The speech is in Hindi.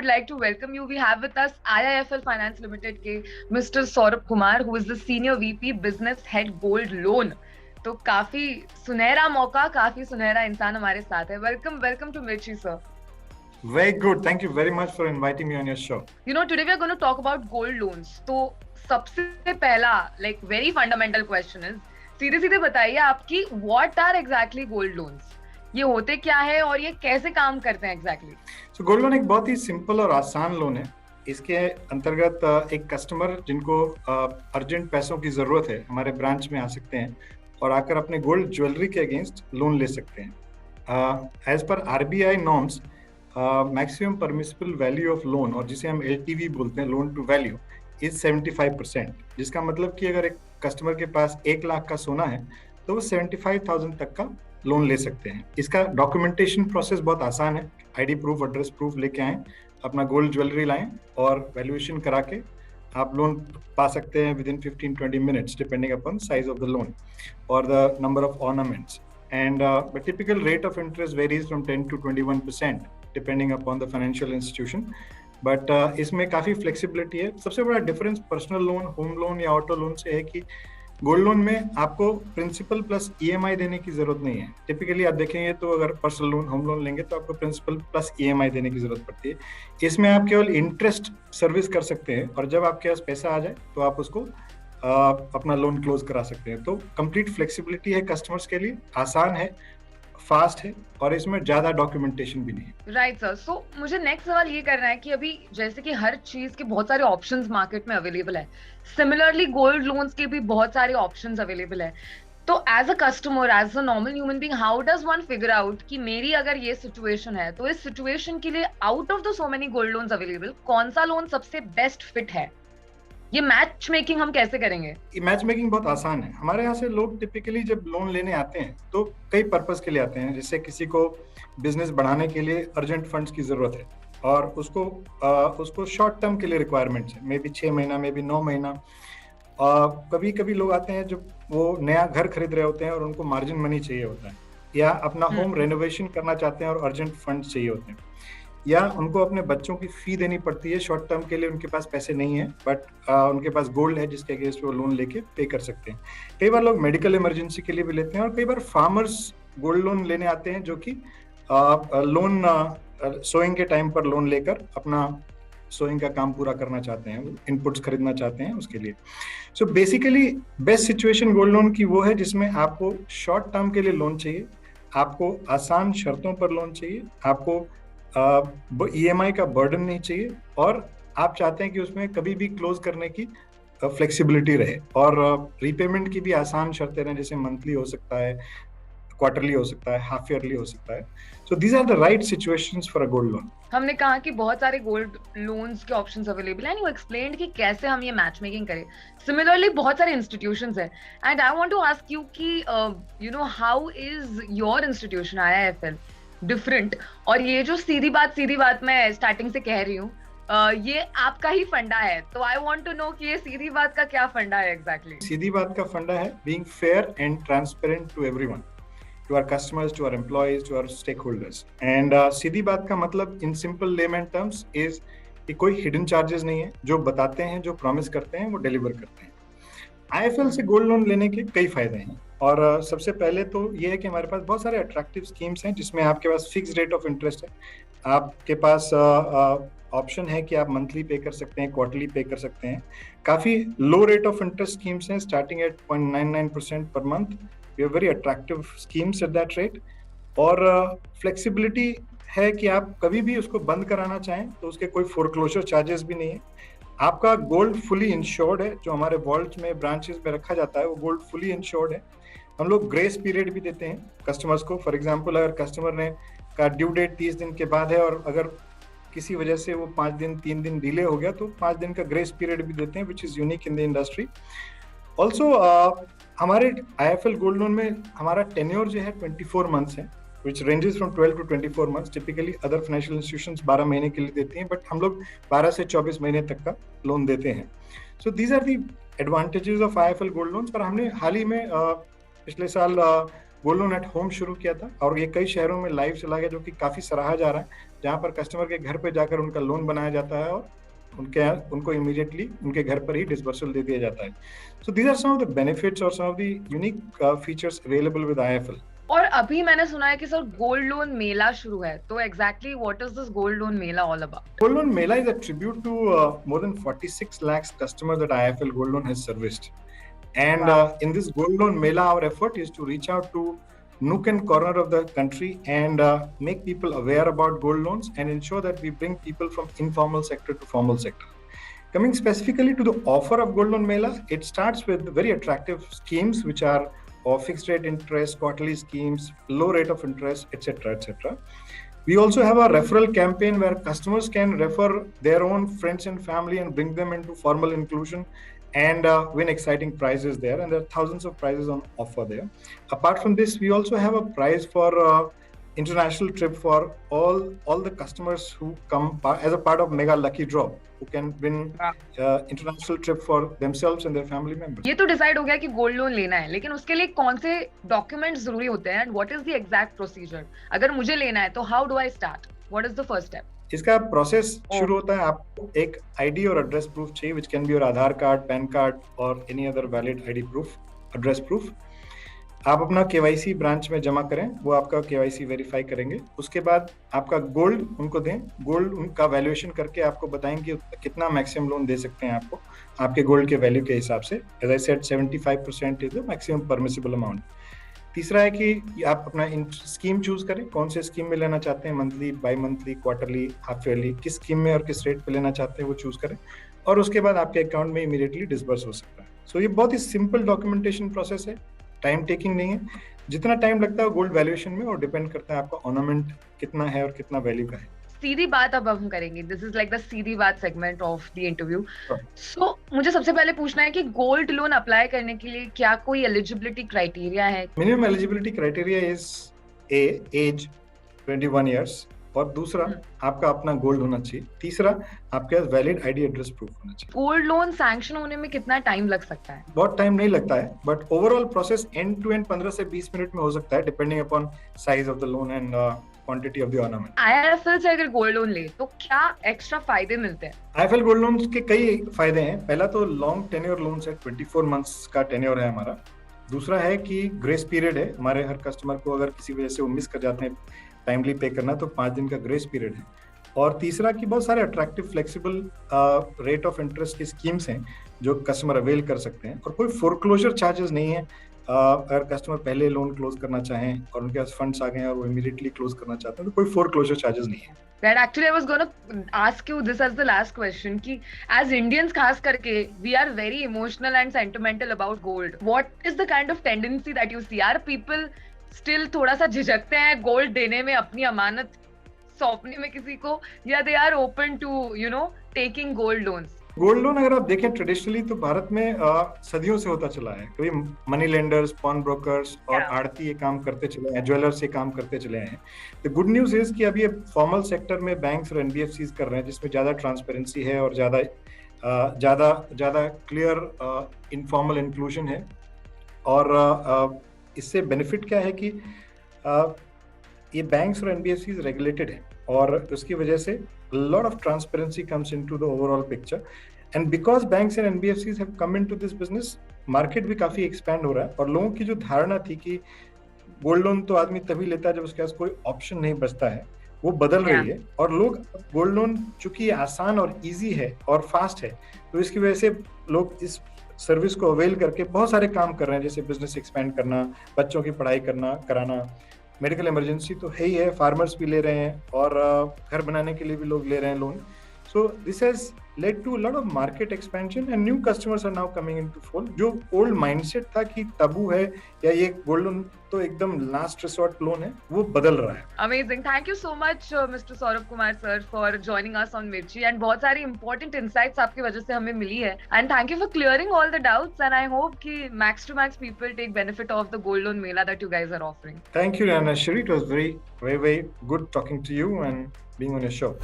would like to welcome you. We have with us IIFL Finance Limited के Mr. Saurabh Kumar, who is the Senior VP Business Head Gold Loan. तो काफी सुनहरा मौका, काफी सुनहरा इंसान हमारे साथ है. Welcome to Mirchi, sir. Very good. Thank you very much for inviting me on your show. You know, today we are going to talk about gold loans. तो सबसे पहला, like very fundamental question is, सीधे बताइए आपकी what are exactly gold loans? ये होते क्या है और ये कैसे काम करते हैं एग्जैक्टली? So गोल्ड लोन एक बहुत ही सिंपल और आसान लोन है. इसके अंतर्गत एक कस्टमर जिनको अर्जेंट पैसों की जरूरत है हमारे ब्रांच में आ सकते हैं और आकर अपने गोल्ड ज्वेलरी के अगेंस्ट लोन ले सकते हैं. As per RBI norms maximum permissible value of loan, और जिसे हम LTV बोलते हैं, लोन टू वैल्यू, इज 75%. जिसका मतलब कि अगर एक कस्टमर के पास 1 लाख का सोना है तो वो 75,000 तक का लोन ले सकते हैं. इसका डॉक्यूमेंटेशन प्रोसेस बहुत आसान है. ID प्रूफ, एड्रेस प्रूफ लेके आएं, अपना गोल्ड ज्वेलरी लाएं और वैल्यूएशन करा के आप लोन पा सकते हैं within 15-20 minutes depending upon size of the loan और the number of ornaments. And the typical rate of interest varies from 10 to 21% depending upon the financial institution. But इसमें काफ़ी फ्लेक्सिबिलिटी है. सबसे बड़ा difference personal loan, home loan या ऑटो लोन से है कि गोल्ड लोन में आपको प्रिंसिपल प्लस EMI देने की जरूरत नहीं है. टिपिकली आप देखेंगे तो अगर पर्सनल लोन, होम लोन लेंगे तो आपको प्रिंसिपल प्लस EMI देने की जरूरत पड़ती है. इसमें आप केवल इंटरेस्ट सर्विस कर सकते हैं और जब आपके पास पैसा आ जाए तो आप उसको अपना लोन क्लोज करा सकते हैं. तो कंप्लीट फ्लेक्सिबिलिटी है कस्टमर्स के लिए, आसान है, फास्ट है और इसमें ज्यादा डॉक्यूमेंटेशन भी नहीं है. Right sir. सो मुझे नेक्स्ट सवाल ये करना है कि अभी जैसे कि हर चीज के बहुत सारे ऑप्शंस मार्केट में अवेलेबल है, सिमिलरली गोल्ड लोन्स के भी बहुत सारे ऑप्शंस अवेलेबल है. तो as a customer, as a normal human being, how does one figure out कि मेरी अगर ये सिचुएशन है तो इस सिचुएशन के लिए out of the so many gold loans available कौन सा लोन सबसे बेस्ट फिट है? ये मैच मेकिंग हम कैसे करेंगे? मैच मेकिंग बहुत आसान है. हमारे यहाँ से लोग टिपिकली जब लोन लेने आते हैं तो कई पर्पस के लिए आते हैं. जैसे किसी को बिजनेस बढ़ाने के लिए अर्जेंट फंड्स की जरूरत है और उसको शॉर्ट टर्म के लिए रिक्वायरमेंट्स है, मे बी 6 महीना, मे बी 9 महीना. कभी लोग आते हैं जब वो नया घर खरीद रहे होते हैं और उनको मार्जिन मनी चाहिए होता है, या अपना होम रेनोवेशन करना चाहते हैं और अर्जेंट फंड्स चाहिए होते हैं, या उनको अपने बच्चों की फी देनी पड़ती है शॉर्ट टर्म के लिए, उनके पास पैसे नहीं है बट उनके पास गोल्ड है जिसके अगेंस्ट वो लोन लेके पे कर सकते हैं. कई बार लोग मेडिकल इमरजेंसी के लिए भी लेते हैं और कई बार फार्मर्स गोल्ड लोन लेने आते हैं जो कि लोन सोइंग के टाइम पर लोन लेकर अपना सोइंग का काम पूरा करना चाहते हैं, इनपुट्स खरीदना चाहते हैं उसके लिए. So basically best situation gold loan की वो है जिसमें आपको शॉर्ट टर्म के लिए लोन चाहिए, आपको आसान शर्तों पर लोन चाहिए, आपको EMI का बर्डन नहीं चाहिए और आप चाहते हैं कि उसमें कभी भी क्लोज करने की फ्लेक्सिबिलिटी रहे और रीपेमेंट की भी आसान शर्तें रहें, जैसे मंथली हो सकता है, क्वार्टरली हो सकता है, हाफ ईयरली हो सकता है. So these are the right situations for a gold loan. हमने कहा कि बहुत सारे गोल्ड लोन्स के ऑप्शंस अवेलेबल हैं, एंड यू एक्सप्लेन्ड कि कैसे हम ये मैच मेकिंग करें. सिमिलरली बहुत सारे इंस्टीट्यूशंस हैं, and I want to ask you कि you know how is your institution IIFL different? और ये जो सीधी बात मैं स्टार्टिंग से कह रही हूँ, ये आपका ही फंडा है, तो आई वांट टू नो कि ये सीधी बात का क्या फंडा है एग्जैक्टली? सीधी बात का फंडा है being fair and transparent to everyone, to our customers, to our employees, to our stakeholders. And सीधी बात का मतलब in simple layman terms is कि कोई hidden charges नहीं है. जो बताते हैं, जो promise करते हैं, वो deliver करते हैं. IIFL से गोल्ड लोन लेने के कई फायदे हैं और सबसे पहले तो ये है कि हमारे पास बहुत सारे अट्रैक्टिव स्कीम्स हैं जिसमें आपके पास फिक्स रेट ऑफ इंटरेस्ट है. आपके पास ऑप्शन है कि आप मंथली पे कर सकते हैं, क्वार्टरली पे कर सकते हैं. काफ़ी low rate of interest schemes हैं starting at 0.99% per month. We are very attractive schemes at that rate. और फ्लेक्सिबिलिटी है कि आप कभी भी उसको बंद कराना चाहें तो उसके कोई फोरक्लोजर चार्जेस भी नहीं है. आपका गोल्ड फुली इंश्योर्ड है. जो हमारे वॉल्ट में, ब्रांचेस में रखा जाता है, वो गोल्ड फुली इंश्योर्ड है. हम लोग ग्रेस पीरियड भी देते हैं कस्टमर्स को. फॉर एग्जांपल, अगर कस्टमर ने का ड्यू डेट 30 दिन के बाद है और अगर किसी वजह से वो 5 दिन 3 दिन डिले हो गया तो 5 दिन का ग्रेस पीरियड भी देते हैं, which is unique in the industry. Also हमारे IIFL गोल्ड लोन में हमारा टेन्योर जो है 24 मंथ्स है, which ranges from 12 to 24 months. Typically other financial institutions 12 महीने के लिए देती हैं, बट हम लोग 12 से 24 महीने तक का लोन देते हैं. So these are the advantages of IIFL gold loans. पर हमने हाल ही में पिछले साल गोल्ड लोन एट होम शुरू किया था और ये कई शहरों में लाइव चला गया, जो कि काफी सराहा जा रहा है, जहाँ पर कस्टमर के घर पे जाकर उनका लोन बनाया जाता है और उनको इमीडिएटली उनके घर पर ही डिसबर्सल दे दिया जाता है. So these are some of the benefits और some of the unique features available with IIFL. और अभी मैंने सुना है कि सर गोल्ड लोन मेला शुरू है, तो exactly what is this gold loan Mela all about? Gold Loan Mela is a tribute to more than 46 lakhs customers that IIFL Gold Loan has serviced. And in this Gold Loan Mela, our effort is to reach out to nook and corner of the country and make people aware about gold loans and ensure that we bring people from informal sector to formal sector. Coming specifically to the offer of Gold Loan Mela, it starts with very attractive schemes which are of fixed rate interest, quarterly schemes, low rate of interest, etc., etc. We also have a referral campaign where customers can refer their own friends and family and bring them into formal inclusion and win exciting prizes there. And there are thousands of prizes on offer there. Apart from this, we also have a prize for international trip for all the customers who come as a part of Mega Lucky Draw, who can win international trip for themselves and their family members. ये तो डिसाइड हो गया कि गोल्ड लोन लेना है, लेकिन उसके लिए कौन से डॉक्यूमेंट्स जरूरी होते हैं and what is the exact procedure? अगर मुझे लेना है तो how do I start? What is the first step? इसका प्रोसेस शुरू होता है, आपको एक आईडी और एड्रेस प्रूफ चाहिए, which can be your Aadhaar card, PAN card और any other valid ID proof, address proof. आप अपना केवाईसी ब्रांच में जमा करें, वो आपका केवाईसी वेरीफाई करेंगे. उसके बाद आपका गोल्ड उनको दें, गोल्ड उनका वैल्यूएशन करके आपको बताएंगे कितना मैक्सिमम लोन दे सकते हैं आपको आपके गोल्ड के वैल्यू के हिसाब से. As I said 75% is the maximum permissible amount. तीसरा है कि आप अपना स्कीम चूज करें, कौन से स्कीम में लेना चाहते हैं, monthly, by monthly, quarterly, half yearly, किस स्कीम में और किस रेट पे लेना चाहते हैं वो चूज करें, और उसके बाद आपके अकाउंट में इमीडिएटली डिसबर्स हो सकता है. सो ये बहुत ही सिंपल डॉक्यूमेंटेशन प्रोसेस है, टाइम टेकिंग नहीं है. जितना टाइम लगता है गोल्ड वैल्यूएशन में, और डिपेंड करता है आपका ऑर्नामेंट कितना है और कितना वैल्यू का है. सीधी बात अब हम करेंगे. दिस इज लाइक द सीधी बात सेगमेंट ऑफ द इंटरव्यू. सो मुझे सबसे पहले पूछना है कि गोल्ड लोन अप्लाई करने के लिए क्या कोई एलिजिबिलिटी क्राइटेरिया है? Minimum eligibility criteria is age 21 years, और दूसरा आपका अपना गोल्ड होना चाहिए. तीसरा आपके पास वैलिड आईडी एड्रेस प्रूफ होना चाहिए. गोल्ड लोन सैंक्शन होने में कितना टाइम लग सकता है? बहुत टाइम नहीं लगता है, but overall process end to end 15 से 20 मिनट में हो सकता है, depending upon size of the loan and quantity of the ornament. IIFL से अगर गोल्ड लोन ले तो क्या एक्स्ट्रा फायदे मिलते हैं? IIFL गोल्ड लोन के कई फायदे हैं. पहला तो लॉन्ग टेन्योर लोन्स है, 24 मंथ्स का टेन्योर है हमारा. दूसरा है कि ग्रेस पीरियड है हमारे हर कस्टमर को, अगर किसी वजह से वो मिस कर जाते हैं टाइमली पे करना, तो 5 दिन का ग्रेस पीरियड है. और तीसरा कि बहुत सारे attractive flexible rate of interest की स्कीम्स हैं जो कस्टमर अवेल कर सकते हैं, और कोई फोरक्लोजर चार्जेस नहीं है. अगर कस्टमर पहले लोन क्लोज करना चाहें और उनके पास फंड्स आ गए हैं और वो इमीडिएटली क्लोज करना चाहते हैं, तो कोई फोरक्लोजर चार्जेस नहीं है. That actually I was gonna ask you this as the last question कि as Indians खास करके we are very emotional and sentimental about gold. What is the kind of tendency that you see? Are people still थोड़ा सा झिझकते हैं गोल्ड देने में, अपनी अमानत सौंपने में किसी को, या they are open to taking gold loans? Gold loan अगर आप देखें ट्रेडिशनली तो भारत में सदियों से होता चला है. कभी मनी लेंडर्स, पॉन ब्रोकर्स और आड़ती ये काम करते चले हैं, ज्वेलर्स ये काम करते चले हैं. द गुड न्यूज इज कि अभी फॉर्मल सेक्टर में बैंक्स और NBFCs कर रहे हैं, जिसमें ज्यादा ट्रांसपेरेंसी है और ज्यादा क्लियर इनफॉर्मल इंक्लूजन है. और इससे बेनिफिट क्या है कि ये बैंक्स और NBFCs रेगुलेटेड है, और उसकी वजह से lot of transparency comes into the overall picture. And because banks and NBFCs have come into this business, market भी काफी expand हो रहा है. और लोगों की जो धारणा थी कि गोल्ड लोन तो आदमी तभी लेता है जब उसके पास कोई ऑप्शन नहीं बचता है, वो बदल रही है. और लोग गोल्ड लोन चूंकि आसान और इजी है और फास्ट है, तो इसकी वजह से लोग इस सर्विस को अवेल करके बहुत सारे काम कर रहे हैं, जैसे बिजनेस एक्सपेंड करना, बच्चों की पढ़ाई कराना, मेडिकल इमरजेंसी तो है ही है, फार्मर्स भी ले रहे हैं, और घर बनाने के लिए भी लोग ले रहे हैं loan. So this has led to lot of market expansion and new customers are now coming into fold. जो ओल्ड माइंडसेट था कि तबू है या ये गोल्ड लोन तो एकदम लास्ट रिसोर्ट लोन है, वो बदल रहा है. Amazing. Thank you so much mister Saurabh Kumar sir for joining us on मिर्ची, एंड बहुत सारी इंपॉर्टेंट इनसाइट्स आपकी वजह से हमें मिली है. And thank you for clearing all the doubts, and I hope कि max to max people take benefit of the gold loan mela that you guys are offering. Thank you, Anna Shri. It was very good talking to you and being on your show.